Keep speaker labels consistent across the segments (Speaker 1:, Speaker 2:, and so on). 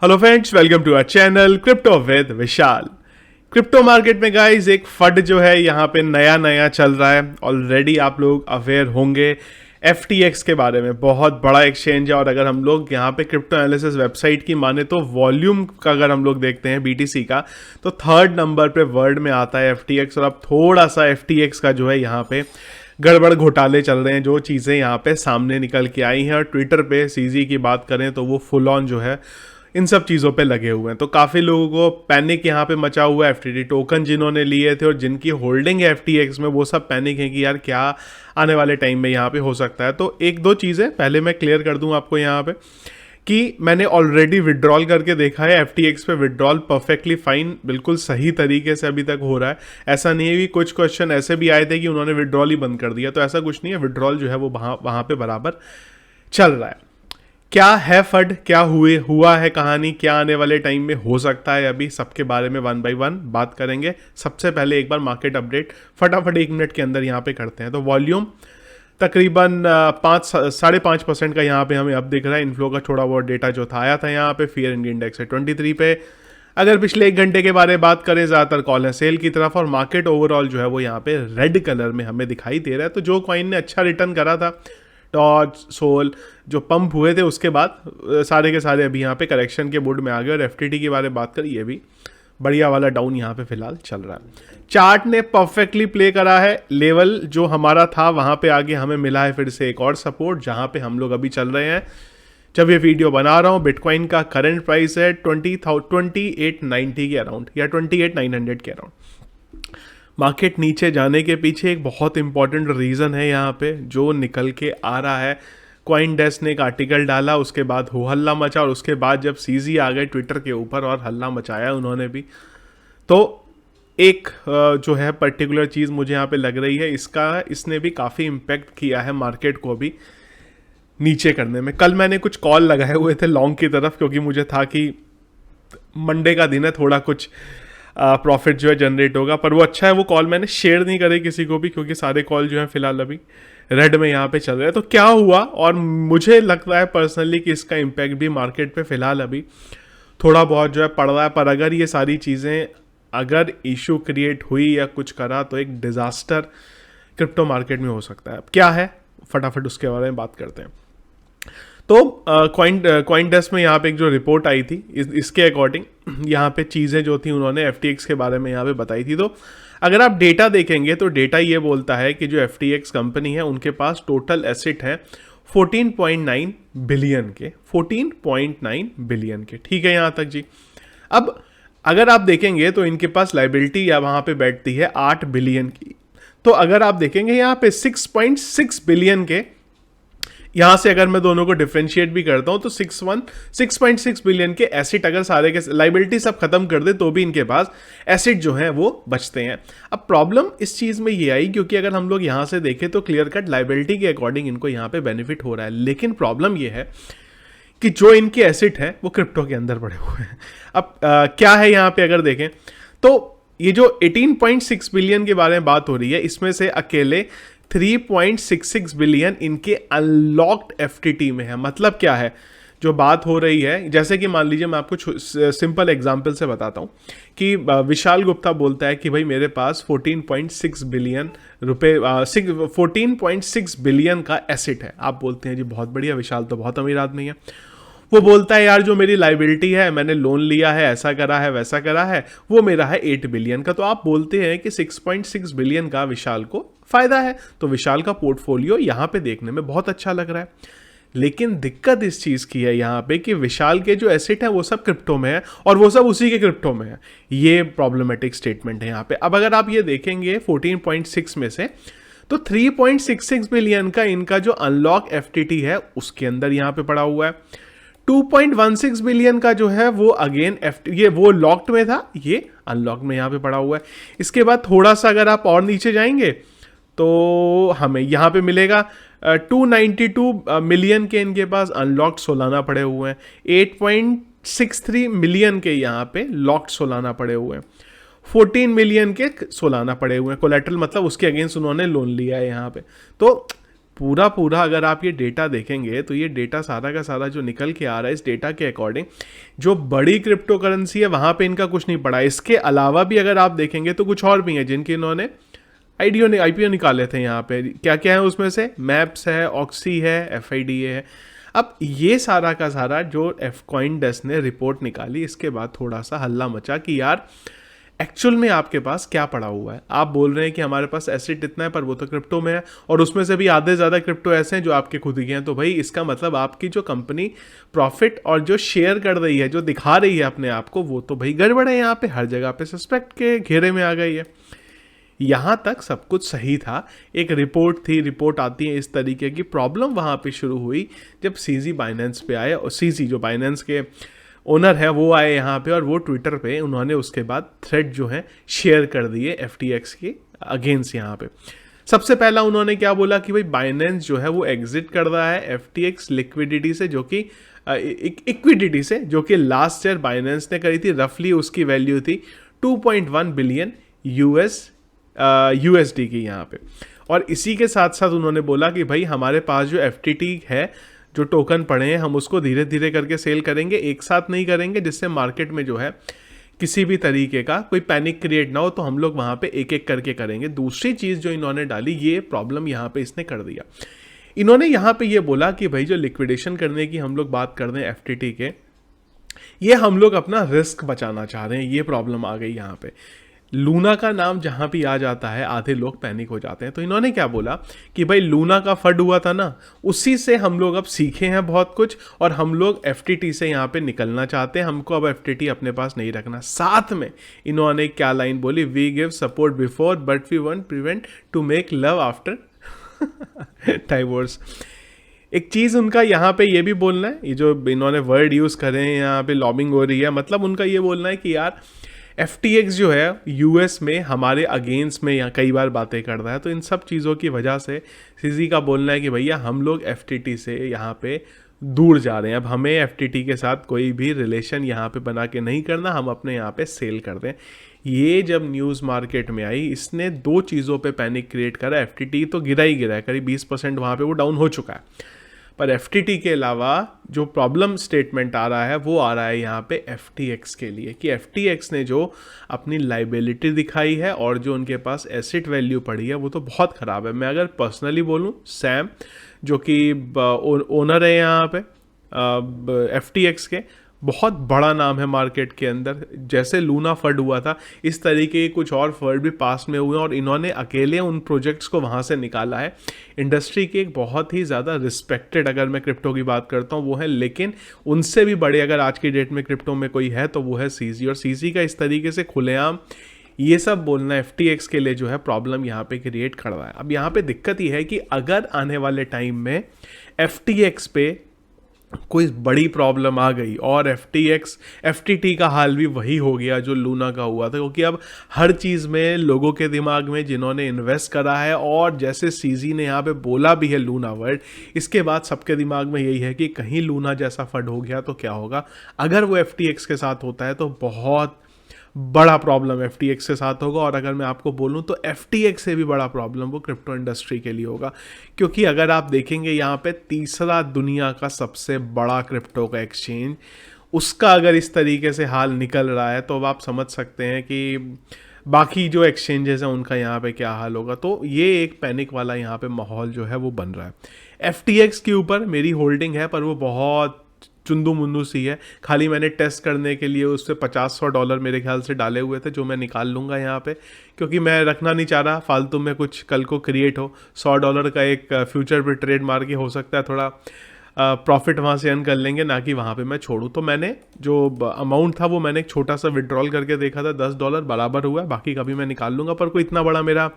Speaker 1: Hello friends, welcome to our channel crypto with Vishal. Crypto market में guys एक FUD जो है यहाँ पे नया नया चल रहा है। ऑलरेडी आप लोग अवेयर होंगे FTX के बारे में। बहुत बड़ा एक्सचेंज है और अगर हम लोग यहाँ पे क्रिप्टो एनालिसिस वेबसाइट की माने तो वॉल्यूम का अगर हम लोग देखते हैं BTC का, तो 3rd नंबर पे वर्ल्ड में आता है FTX। और अब थोड़ा सा FTX का जो है यहाँ पे गड़बड़ घोटाले चल रहे हैं, जो चीज़ें यहाँ पे सामने निकल के आई हैं। और ट्विटर पे CZ की बात करें तो वो फुल ऑन जो है इन सब चीज़ों पे लगे हुए हैं। तो काफ़ी लोगों को पैनिक यहाँ पे मचा हुआ है। FTT टोकन जिन्होंने लिए थे और जिनकी होल्डिंग है FTX में, वो सब पैनिक है कि यार क्या आने वाले टाइम में यहाँ पे हो सकता है। तो एक दो चीज़ें पहले मैं क्लियर कर दूँ आपको यहाँ पे कि मैंने ऑलरेडी विड्रॉल करके देखा है। FTX पे विड्रॉल परफेक्टली फाइन, बिल्कुल सही तरीके से अभी तक हो रहा है। ऐसा नहीं है कि कुछ क्वेश्चन ऐसे भी आए थे कि उन्होंने विड्रॉल ही बंद कर दिया, तो ऐसा कुछ नहीं है। विड्रॉल जो है वो वहाँ पे बराबर चल रहा है। क्या है फड, क्या हुआ है कहानी, क्या आने वाले टाइम में हो सकता है, अभी सबके बारे में 1 बाय 1 बात करेंगे। सबसे पहले एक बार मार्केट अपडेट फटाफट 1 मिनट के अंदर यहाँ पे करते हैं। तो वॉल्यूम तकरीबन 5.5% का यहाँ पे हमें अब दिख रहा है। इनफ्लो का थोड़ा बहुत डेटा जो था आया था यहाँ पे। फियर इंडेक्स है 23 पे। अगर पिछले 1 घंटे के बारे में बात करें, ज़्यादातर कॉल है सेल की तरफ और मार्केट ओवरऑल जो है वो यहाँ पे रेड कलर में हमें दिखाई दे रहा है। तो जो कॉइन ने अच्छा रिटर्न करा था, टॉर्च, सोल जो पंप हुए थे, उसके बाद सारे के सारे अभी यहाँ पे करेक्शन के मूड में आ गए। और FTT के बारे में बात करें, ये भी बढ़िया वाला डाउन यहाँ पे फिलहाल चल रहा है। चार्ट ने परफेक्टली प्ले करा है। लेवल जो हमारा था वहाँ पे आगे हमें मिला है फिर से एक और सपोर्ट, जहाँ पे हम लोग अभी चल रहे हैं। जब ये वीडियो बना रहा हूँ, बिटकॉइन का करंट प्राइस है 2890 के अराउंड या 28,900 के अराउंड। मार्केट नीचे जाने के पीछे एक बहुत इंपॉर्टेंट रीज़न है यहाँ पे जो निकल के आ रहा है। कॉइन डेस्क ने एक आर्टिकल डाला, उसके बाद हो हल्ला मचा और उसके बाद जब CZ आ गए ट्विटर के ऊपर और हल्ला मचाया उन्होंने भी, तो एक जो है पर्टिकुलर चीज़ मुझे यहाँ पे लग रही है, इसने भी काफ़ी इम्पेक्ट किया है मार्केट को भी नीचे करने में। कल मैंने कुछ कॉल लगाए हुए थे लॉन्ग की तरफ, क्योंकि मुझे था कि मंडे का दिन है, थोड़ा कुछ प्रॉफिट जो है जनरेट होगा। पर वो अच्छा है, वो कॉल मैंने शेयर नहीं करे किसी को भी, क्योंकि सारे कॉल जो है फिलहाल अभी रेड में यहाँ पे चल रहे हैं। तो क्या हुआ, और मुझे लगता है पर्सनली कि इसका इम्पैक्ट भी मार्केट पे फिलहाल अभी थोड़ा बहुत जो है पड़ रहा है। पर अगर ये सारी चीज़ें अगर इशू क्रिएट हुई या कुछ करा, तो एक डिज़ास्टर क्रिप्टो मार्केट में हो सकता है। अब क्या है, फटाफट उसके बारे में बात करते हैं। तो कॉइन डेस्क में यहाँ पे एक जो रिपोर्ट आई थी, इसके अकॉर्डिंग यहाँ पे चीज़ें जो थी उन्होंने FTX के बारे में यहाँ पे बताई थी। तो अगर आप डेटा देखेंगे तो डेटा ये बोलता है कि जो FTX कंपनी है उनके पास टोटल एसेट है 14.9 बिलियन के, 14.9 बिलियन के। ठीक है यहाँ तक जी। अब अगर आप देखेंगे तो इनके पास लाइबिलिटी या वहाँ पे बैठती है 8 बिलियन की। तो अगर आप देखेंगे यहाँ पे 6.6 बिलियन के, यहाँ से अगर मैं दोनों को डिफरेंशिएट भी करता हूँ तो 6.6 बिलियन के एसेट, अगर सारे के लाइबिलिटी सब खत्म कर दे तो भी इनके पास एसेट जो है वो बचते हैं। अब प्रॉब्लम इस चीज़ में ये आई, क्योंकि अगर हम लोग यहाँ से देखें तो क्लियर कट लाइबिलिटी के अकॉर्डिंग इनको यहाँ पे बेनिफिट हो रहा है। लेकिन प्रॉब्लम ये है कि जो इनके एसेट हैं वो क्रिप्टो के अंदर पड़े हुए हैं। अब क्या है यहाँ पे अगर देखें तो ये जो 18.6 बिलियन के बारे में बात हो रही है, इसमें से अकेले 3.66 बिलियन इनके अनलॉक्ड FTT में है। मतलब क्या है, जो बात हो रही है, जैसे कि मान लीजिए मैं आपको सिंपल एग्जांपल से बताता हूँ कि विशाल गुप्ता बोलता है कि भाई मेरे पास 14.6 बिलियन रुपए 14.6 बिलियन का एसेट है। आप बोलते हैं जी बहुत बढ़िया, विशाल तो बहुत अमीर आदमी है। वो बोलता है यार जो मेरी लाइबिलिटी है, मैंने लोन लिया है, ऐसा करा है, वैसा करा है, वो मेरा है 8 बिलियन का। तो आप बोलते हैं कि 6.6 बिलियन का विशाल को फायदा है। तो विशाल का पोर्टफोलियो यहाँ पे देखने में बहुत अच्छा लग रहा है। लेकिन दिक्कत इस चीज़ की है यहाँ पे कि विशाल के जो एसेट है वो सब क्रिप्टो में है और वो सब उसी के क्रिप्टो में है। ये प्रॉब्लमेटिक स्टेटमेंट है यहाँ पे। अब अगर आप ये देखेंगे 14.6 में से, तो 3.66 बिलियन का इनका जो अनलॉक FTT है उसके अंदर यहाँ पे पड़ा हुआ है। 2.16 बिलियन का जो है वो अगेन ये वो लॉक्ड में था, ये अनलॉक में यहाँ पे पड़ा हुआ है। इसके बाद थोड़ा सा अगर आप और नीचे जाएंगे तो हमें यहाँ पे मिलेगा 292 मिलियन के इनके पास अनलॉक्ड सोलाना पड़े हुए हैं। 8.63 मिलियन के यहाँ पे लॉक्ड सोलाना पड़े हुए हैं। 14 मिलियन के सोलाना पड़े हुए हैं। कोलेटरल मतलब उसके अगेंस्ट उन्होंने लोन लिया है यहाँ पे। तो पूरा पूरा अगर आप ये डेटा देखेंगे तो ये डेटा सारा का सारा जो निकल के आ रहा है, इस डेटा के अकॉर्डिंग जो बड़ी क्रिप्टो करेंसी है वहाँ पे इनका कुछ नहीं पड़ा। इसके अलावा भी अगर आप देखेंगे तो कुछ और भी हैं जिनके इन्होंने आईपीओ निकाले थे। यहाँ पे क्या क्या है उसमें से, मैप्स है, ऑक्सी है, FIDA है। अब ये सारा का सारा जो CoinDesk ने रिपोर्ट निकाली, इसके बाद थोड़ा सा हल्ला मचा कि यार एक्चुअल में आपके पास क्या पड़ा हुआ है। आप बोल रहे हैं कि हमारे पास एसेट इतना है, पर वो तो क्रिप्टो में है, और उसमें से भी आधे ज़्यादा क्रिप्टो ऐसे हैं जो आपके खुद के हैं। तो भाई इसका मतलब आपकी जो कंपनी प्रॉफिट और जो शेयर कर रही है, जो दिखा रही है अपने आप को, वो तो भाई गड़बड़ है। यहाँ पे हर जगह पे सस्पेक्ट के घेरे में आ गई है। यहाँ तक सब कुछ सही था, एक रिपोर्ट थी, रिपोर्ट आती है इस तरीके की। प्रॉब्लम वहाँ पे शुरू हुई जब सीजी बाइनेंस पे आए, और सीजी जो बाइनेंस के ओनर है वो आए यहाँ पे, और वो ट्विटर पे उन्होंने उसके बाद थ्रेड जो है शेयर कर दिए FTX के अगेंस्ट। यहाँ पे सबसे पहला उन्होंने क्या बोला कि भाई बाइनेंस जो है वो एग्जिट कर रहा है FTX लिक्विडिटी से, जो कि इक्विडिटी से, जो कि लास्ट ईयर बाइनेंस ने करी थी। रफली उसकी वैल्यू थी 2.1 बिलियन USD की यहाँ पे। और इसी के साथ साथ उन्होंने बोला कि भाई हमारे पास जो FTT है, जो टोकन पड़े हैं, हम उसको धीरे धीरे करके सेल करेंगे, एक साथ नहीं करेंगे, जिससे मार्केट में जो है किसी भी तरीके का कोई पैनिक क्रिएट ना हो। तो हम लोग वहाँ पे एक एक करके करेंगे। दूसरी चीज़ जो इन्होंने डाली, ये प्रॉब्लम यहाँ पे इसने कर दिया। इन्होंने यहाँ पे ये बोला कि भाई जो लिक्विडेशन करने की हम लोग बात कर रहे हैं FTT के, ये हम लोग अपना रिस्क बचाना चाह रहे हैं। ये प्रॉब्लम आ गई यहाँ पे। लूना का नाम जहाँ भी आ जाता है आधे लोग पैनिक हो जाते हैं। तो इन्होंने क्या बोला कि भाई लूना का फंड हुआ था ना, उसी से हम लोग अब सीखे हैं बहुत कुछ, और हम लोग FTT से यहाँ पे निकलना चाहते हैं। हमको अब FTT अपने पास नहीं रखना। साथ में इन्होंने क्या लाइन बोली, we give support before but we want prevent to make love after divorce. एक चीज़ उनका यहाँ पे ये भी बोलना है, ये जो इन्होंने वर्ड यूज़ करे हैं यहाँ पे, लॉबिंग हो रही है, मतलब उनका ये बोलना है कि यार FTX जो है US में हमारे अगेंस्ट में यहाँ कई बार बातें कर रहा है। तो इन सब चीज़ों की वजह से सीजी का बोलना है कि भैया हम लोग FTT से यहाँ पे दूर जा रहे हैं। अब हमें FTT के साथ कोई भी रिलेशन यहाँ पे बना के नहीं करना, हम अपने यहाँ पे सेल कर दें। ये जब न्यूज़ मार्केट में आई, इसने दो चीज़ों पे पैनिक क्रिएट करा। FTT तो गिरा ही गिरा है, करीब 20% वहाँ पे वो डाउन हो चुका है। पर FTT के अलावा जो प्रॉब्लम स्टेटमेंट आ रहा है वो आ रहा है यहाँ पे FTX के लिए, कि FTX ने जो अपनी लाइबिलिटी दिखाई है और जो उनके पास एसेट वैल्यू पड़ी है वो तो बहुत ख़राब है। मैं अगर पर्सनली बोलूँ, सैम जो कि ओनर है यहाँ पे FTX के, बहुत बड़ा नाम है मार्केट के अंदर। जैसे लूना फंड हुआ था, इस तरीके के कुछ और फंड भी पास में हुए और इन्होंने अकेले उन प्रोजेक्ट्स को वहाँ से निकाला है। इंडस्ट्री के एक बहुत ही ज़्यादा रिस्पेक्टेड, अगर मैं क्रिप्टो की बात करता हूँ, वो है। लेकिन उनसे भी बड़े अगर आज की डेट में क्रिप्टो में कोई है तो वो है सीजी। और सीजी का इस तरीके से खुलेआम ये सब बोलना FTX के लिए जो है प्रॉब्लम यहाँ पे क्रिएट कर रहा है। अब यहाँ पे दिक्कत ये है कि अगर आने वाले टाइम में FTX पे कोई बड़ी प्रॉब्लम आ गई और FTT का हाल भी वही हो गया जो लूना का हुआ था, क्योंकि अब हर चीज़ में लोगों के दिमाग में जिन्होंने इन्वेस्ट करा है, और जैसे सीजी ने यहाँ पे बोला भी है लूना वर्ड, इसके बाद सबके दिमाग में यही है कि कहीं लूना जैसा फंड हो गया तो क्या होगा। अगर वो FTX के साथ होता है तो बहुत बड़ा प्रॉब्लम FTX के साथ होगा। और अगर मैं आपको बोलूं तो FTX से भी बड़ा प्रॉब्लम वो क्रिप्टो इंडस्ट्री के लिए होगा, क्योंकि अगर आप देखेंगे यहाँ पे तीसरा दुनिया का सबसे बड़ा क्रिप्टो का एक्सचेंज, उसका अगर इस तरीके से हाल निकल रहा है तो अब आप समझ सकते हैं कि बाकी जो एक्सचेंजेस हैं उनका यहाँ पे क्या हाल होगा। तो ये एक पैनिक वाला यहाँ पे माहौल जो है वो बन रहा है। FTX के ऊपर मेरी होल्डिंग है, पर वो बहुत चुंदू मुंदू सी है। खाली मैंने टेस्ट करने के लिए उससे $50-100 मेरे ख्याल से डाले हुए थे, जो मैं निकाल लूँगा यहाँ पे, क्योंकि मैं रखना नहीं चाह रहा फालतू में कुछ कल को क्रिएट हो। $100 का एक फ्यूचर पे ट्रेड मार के हो सकता है थोड़ा प्रॉफिट वहाँ से अर्न कर लेंगे, ना कि वहाँ पे मैं छोड़ूँ। तो मैंने जो अमाउंट था वो मैंने एक छोटा सा विड्रॉल करके देखा था, $10 बराबर हुआ है, बाकी कभी मैं निकाल लूँगा। पर कोई इतना बड़ा मेरा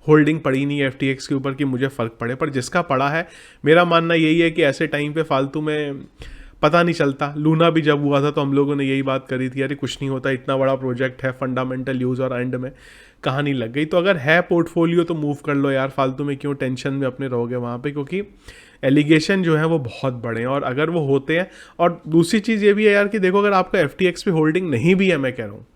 Speaker 1: होल्डिंग पड़ी नहीं है FTX के ऊपर कि मुझे फ़र्क पड़े। पर जिसका पड़ा है, मेरा मानना यही है कि ऐसे टाइम पे फालतू में पता नहीं चलता। लूना भी जब हुआ था तो हम लोगों ने यही बात करी थी, अरे कुछ नहीं होता, इतना बड़ा प्रोजेक्ट है, फंडामेंटल यूज़, और एंड में कहानी लग गई। तो अगर है पोर्टफोलियो तो मूव कर लो यार, फालतू में क्यों टेंशन में अपने रहोगे वहाँ पे, क्योंकि एलिगेशन जो है वो बहुत बड़े हैं और अगर वो होते हैं। और दूसरी चीज़ ये भी है यार कि देखो, अगर आपका FTX पे होल्डिंग नहीं भी है, मैं कह रहा हूँ,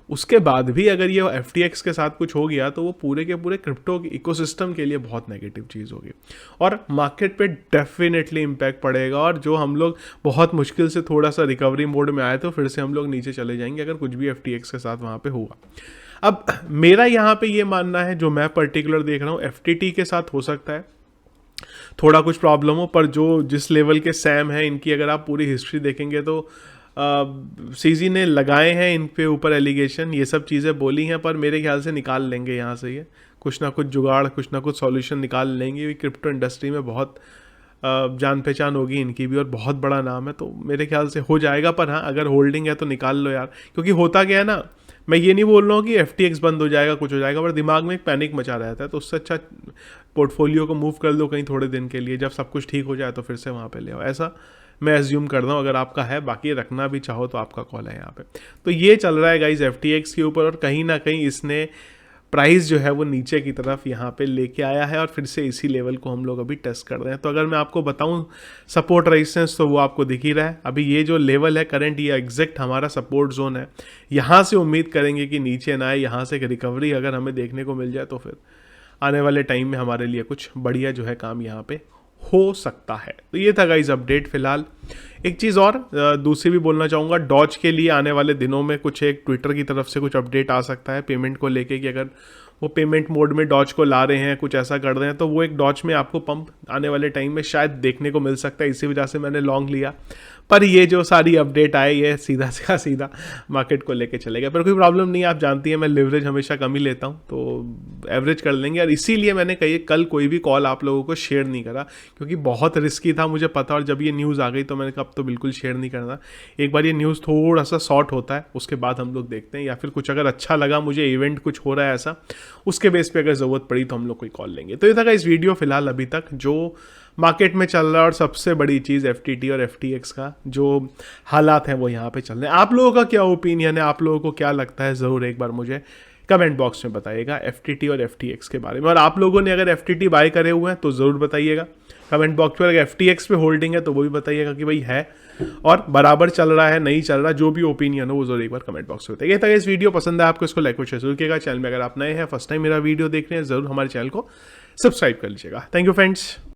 Speaker 1: उसके बाद भी अगर ये FTX के साथ कुछ हो गया तो वो पूरे के पूरे क्रिप्टो इकोसिस्टम के लिए बहुत नेगेटिव चीज़ होगी और मार्केट पे डेफिनेटली इम्पैक्ट पड़ेगा। और जो हम लोग बहुत मुश्किल से थोड़ा सा रिकवरी मोड में आए तो फिर से हम लोग नीचे चले जाएंगे अगर कुछ भी FTX के साथ वहाँ पे हुआ। अब मेरा यहाँ पे ये मानना है, जो मैं पर्टिकुलर देख रहा हूँ, FTT के साथ हो सकता है थोड़ा कुछ प्रॉब्लम हो, पर जो जिस लेवल के सैम हैं इनकी अगर आप पूरी हिस्ट्री देखेंगे तो सीजी ने लगाए हैं इन पे ऊपर एलिगेशन, ये सब चीज़ें बोली हैं, पर मेरे ख्याल से निकाल लेंगे यहाँ से ये कुछ ना कुछ जुगाड़, कुछ ना कुछ सॉल्यूशन निकाल लेंगे। क्रिप्टो इंडस्ट्री में बहुत जान पहचान होगी इनकी भी और बहुत बड़ा नाम है, तो मेरे ख्याल से हो जाएगा। पर हाँ, अगर होल्डिंग है तो निकाल लो यार, क्योंकि होता क्या है ना, मैं ये नहीं बोल रहा हूँ कि FTX बंद हो जाएगा, कुछ हो जाएगा, पर दिमाग में एक पैनिक मचा रहता है, तो उससे अच्छा पोर्टफोलियो को मूव कर लो कहीं थोड़े दिन के लिए, जब सब कुछ ठीक हो जाए तो फिर से वहाँ पे ले आओ। ऐसा मैं एज्यूम कर रहा हूँ, अगर आपका है, बाकी रखना भी चाहो तो आपका कॉल है यहाँ पे। तो ये चल रहा है गाइज FTX के ऊपर, और कहीं ना कहीं इसने प्राइस जो है वो नीचे की तरफ यहाँ पे लेके आया है और फिर से इसी लेवल को हम लोग अभी टेस्ट कर रहे हैं। तो अगर मैं आपको बताऊं सपोर्ट रेजिस्टेंस, तो वो आपको दिख ही रहा है। अभी ये जो लेवल है करंट, ये एग्जैक्ट हमारा सपोर्ट जोन है। यहाँ से उम्मीद करेंगे कि नीचे ना आए, यहाँ से एक रिकवरी अगर हमें देखने को मिल जाए तो फिर आने वाले टाइम में हमारे लिए कुछ बढ़िया जो है काम यहाँ पे हो सकता है। तो ये था गाइज अपडेट फिलहाल। एक चीज़ और दूसरी भी बोलना चाहूँगा, डॉज के लिए आने वाले दिनों में कुछ एक ट्विटर की तरफ से कुछ अपडेट आ सकता है पेमेंट को लेके, कि अगर वो पेमेंट मोड में डॉज को ला रहे हैं, कुछ ऐसा कर रहे हैं, तो वो एक डॉज में आपको पंप आने वाले टाइम में शायद देखने को मिल सकता है। इसी वजह से मैंने लॉन्ग लिया, पर ये जो सारी अपडेट आए ये सीधा मार्केट को लेके चले गए। पर कोई प्रॉब्लम नहीं है, आप जानती हैं मैं लिवरेज हमेशा कम ही लेता हूँ, तो एवरेज कर लेंगे। और इसीलिए मैंने कल कोई भी कॉल आप लोगों को शेयर नहीं करा, क्योंकि बहुत रिस्की था मुझे पता। और जब ये न्यूज़ आ गई तो मैंने कहा अब तो बिल्कुल शेयर नहीं करना। एक बार ये न्यूज़ थोड़ा सा शॉर्ट होता है, उसके बाद हम लोग देखते हैं, या फिर कुछ अगर अच्छा लगा मुझे, इवेंट कुछ हो रहा है ऐसा, उसके बेस पे अगर ज़रूरत पड़ी तो हम लोग कोई कॉल लेंगे। तो ये था इस वीडियो फिलहाल अभी तक जो मार्केट में चल रहा है, और सबसे बड़ी चीज़ FTT और FTX का जो हालात हैं वो यहाँ पे चल रहे हैं। आप लोगों का क्या ओपिनियन है, आप लोगों को क्या लगता है, ज़रूर एक बार मुझे कमेंट बॉक्स में बताइएगा FTT और FTX के बारे में। और आप लोगों ने अगर FTT बाय करे हुए हैं तो ज़रूर बताइएगा कमेंट बॉक्स में। अगर FTX पे होल्डिंग है तो वो भी बताइएगा कि भाई है और बराबर चल रहा है, नहीं चल रहा, जो भी ओपिनियन हो वो जरूर एक बार कमेंट बॉक्स में बताइए। ये था इस वीडियो, पसंद है आपको इसको लाइक और शेयर जरूर कीजिएगा। चैनल में अगर आप नए हैं, फर्स्ट टाइम मेरा वीडियो देख रहे हैं, जरूर हमारे चैनल को सब्सक्राइब कर लीजिएगा। Thank you friends.